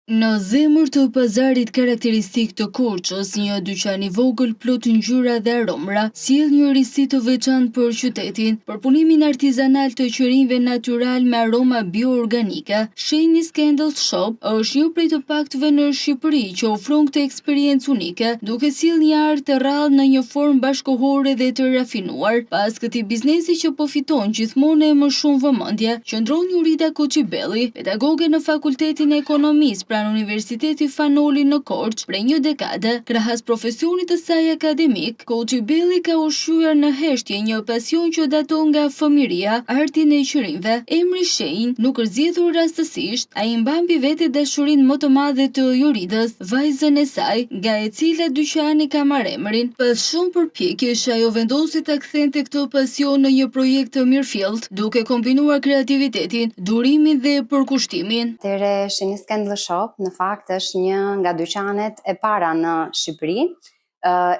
Në zemër të pazarit karakteristik të Korçës, një dyqan i vogël plot ngjyra dhe aromra sjell një risi të veçantë për qytetin. Përpunimin artizanal të qerimve natyral me aroma bioorganike, Shani's Candle Shop është një prej të paktëve në Shqipëri që ofron këtë eksperiencë unike, duke sjell një art të rrallë në një formë bashkëkohore dhe të rafinuar. Pas këtij biznesi që po fiton gjithmonë e më shumë vëmendje, qëndron Jurita Koçibelli, pedagoge në Fakultetin e Ekonomisë pranë Universiteti Fanoli në Korçë prej një dekade. Krahas profesionit të saj akademik, Koçibelli ka ushqyer në heshtje një pasion që daton nga fëmiria, artin e qerimve. Emri Shenjë nuk është zgjedhur rastësisht, ai mban mbi vete dashurinë më të madhe të Juritës, vajzën e saj, nga e cila dyqani ka marrë emrin. Pas shumë përpjekjesh, ajo vendosi ta kthente këtë pasion në një projekt të mirëfillt, duke kombinuar kreativitetin, durimin dhe përkushtimin. Shani's Candle Shop në fakt është një nga dyqanet e para në Shqipëri,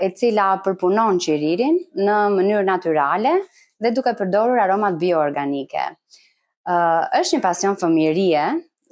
e cila përpunon qiririn në mënyrë natyrale dhe duke përdorur aromat bioorganike. Është një pasion fëmijërie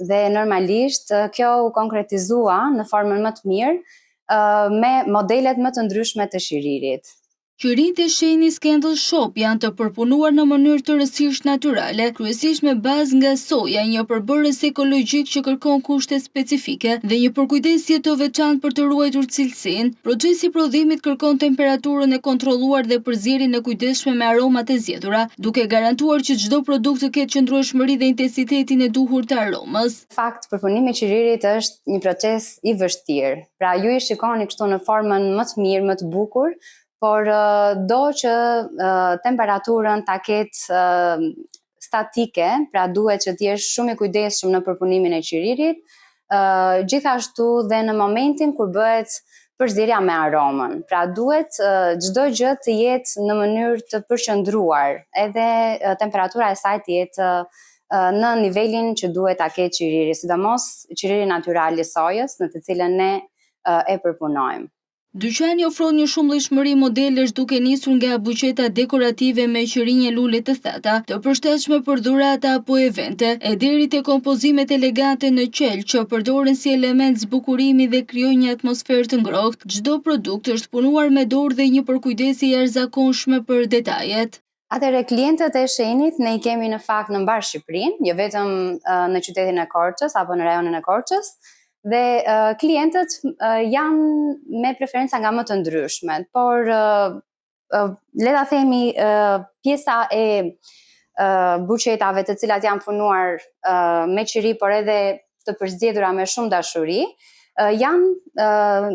dhe normalisht kjo u konkretizua në formën më të mirë me modelet më të ndryshme të qiririt. Qiritë e Shani's Candle Shop janë të përpunuar në mënyrë të rësisht natyrale, kryesisht me bazë nga soja, një përbërës ekologjik që kërkon kushte specifike dhe një përkujdesje të veçantë për të ruajtur cilësinë. Procesi i prodhimit kërkon temperaturën e kontrolluar dhe përzierjen e kujdesshme me aromat e zgjedhura, duke garantuar që çdo produkt të ketë qëndrueshmëri dhe intensitetin e duhur të aromës. Në fakt, përpunimi i qiririt është një proces i vështirë. Pra ju i shikoni kështu në formën më të mirë, më të bukur, por do që temperaturën ta ketë statike, pra duhet që t'jesh shumë i kujdesshëm në përpunimin e qiririt, gjithashtu dhe në momentin kur bëhet përzierja me aromën. Pra duhet çdo gjë të jetë në mënyrë të përqendruar, edhe temperatura e saj të jetë në nivelin që duhet ta ketë qiriri, sidomos qiriri natyral i sojës, në të cilën ne e përpunojmë. Dyqani ofron një shumëllojshmëri modelesh duke nisur nga buqeta dekorative me qërinje lule të thata, të përshtatshme për dhurata apo evente, e deri te kompozimet elegante në qel që përdoren si element zbukurimi dhe krijojnë një atmosferë të ngrohtë. Çdo produkt është punuar me dorë dhe një përkujdesje jashtëzakonshme për detajet. Atëherë, klientët e Shenjit ne i kemi në fakt në mbar Shqipërinë, jo vetëm në qytetin e Korçës apo në rajonin e Korçës, dhe klientët janë me preferenca nga më të ndryshmet, por le ta themi pjesa e buqetave të cilat janë punuar me qiri, por edhe të përzgjedhura me shumë dashuri, janë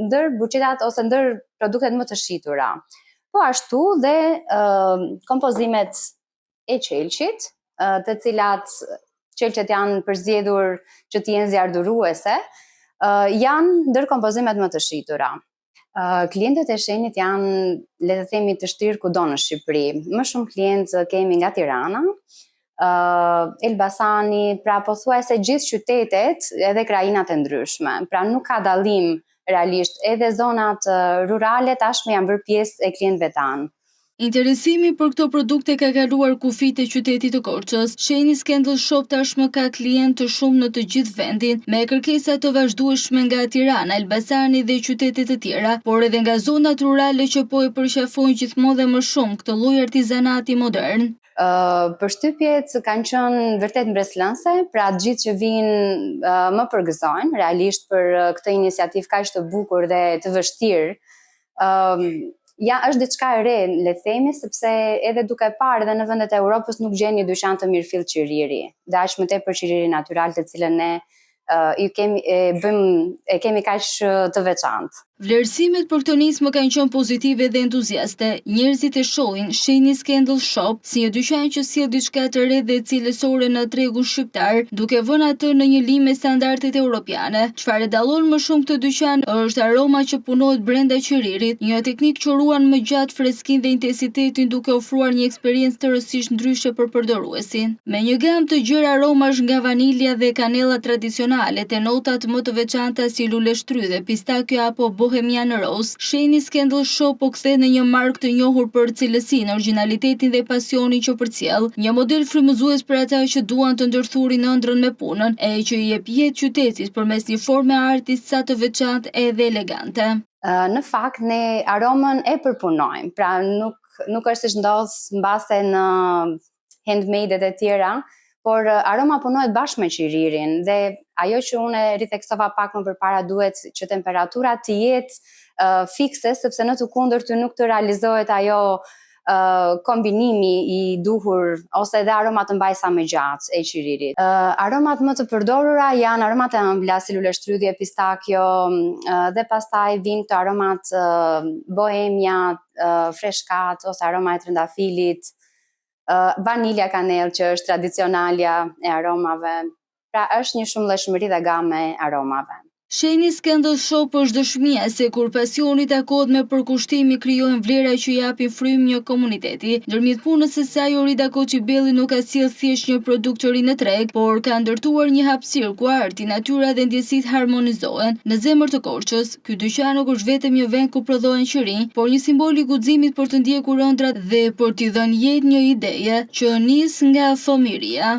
ndër buqetat ose ndër produktet më të shitura. Po ashtu dhe kompozimet e qelçit, të cilat qelçet janë përzgjedhur që të jenë zjarduruese, janë ndër kompozimet më të shitura. Klientët e Shenjit janë, le të themi, të shtirë kudo në Shqipëri. Më shumë klientë kemi nga Tirana, Elbasani, pra pothuajse gjithë qytetet edhe krajinat e ndryshme. Pra nuk ka dallim realisht, edhe zonat rurale tashmë janë bërë pjesë e klientëve tanë. Interesimi për këto produkte ka kaluar kufit e qytetit të Korçës. Shani's Candle Shop tashmë ka klientë të shumë në të gjithë vendin, me kërkesa të vazhdueshme nga Tirana, Elbasani dhe qytete të tjera, por edhe nga zonat rurale që po e përqafojnë gjithmonë dhe më shumë këtë lloj artizanati modern. Përshtypjet kanë qenë vërtet mbreslënse, pra gjithë që vinë më përgëzojnë realisht për këtë iniciativë kaq të bukur dhe të vështirë. Ja, është diçka e re, le të themi, sepse edhe duke parë edhe në vendet e Europës nuk gjen një dyqan të mirëfillt qiriri, dhe aq më tepër qiriri natyral të cilën ne e kemi kaq të veçantë. Vlerësimet për këtë nismë kanë qenë pozitive dhe entuziaste. Njerëzit e shohin Shani's Candle Shop si një dyqan që sjell diçka të re dhe cilësore në tregun shqiptar, duke vënë atë në një limë me standardet europiane. Çfarë dallon më shumë këtë dyqan është aroma që punohet brenda qiririt, një teknikë që ruan më gjatë freskinë dhe intensitetin duke ofruar një eksperiencë të rësisht ndryshe për përdoruesin. Me një gamë të gjerë aromash nga vanilja dhe kanella tradicionale tradicionale te notat më të veçanta si lule shtrydhe, pistakjo apo bohemian rose, Sheni Scandal Shop po kthe në një markë të njohur për cilësinë, origjinalitetin dhe pasionin që përcjell, një model frymëzues për ata që duan të ndërthurin ëndrrën me punën e që i jep jetë qytetit përmes një forme arti sa të veçantë edhe elegante. Në fakt ne aromën e përpunojmë, pra nuk është siç ndodh mbase në handmade e tjera, por aroma punohet bashkë me qiririn dhe ajo që unë ritheksova pak më përpara duhet që temperatura të jetë fikse, sepse në të kundërtën nuk të realizohet ajo kombinimi i duhur ose edhe aromat të mbaj sa më gjatë e qiririt. Aromat më të përdorura janë aromat e ëmbla si lule shtrydhje, pistakjo dhe pastaj vijnë të aromat bohemia, freshkat ose aroma e trëndafilit, vanilja kanell që është tradicionalja e aromave. Pra është një shumëllëshmëri dhe game e aromave. Sheni Scandal Shop është dëshmia se kur pasioni takohet me përkushtimi krijohen vlera që japin frymë një komuniteti. Ndërmjet punës së saj, Orida Koçibelli nuk ka sjellë thjesht një produkt të ri në treg, por ka ndërtuar një hapësirë ku arti, natyra dhe ndjesitë harmonizohen. Në zemër të Korçës, ky dyqan nuk është vetëm një vend ku prodhohen qiri, por një simbol i guximit për të ndjekur ëndrat dhe për t'i dhënë jetë një ideje që nis nga fëmijëria.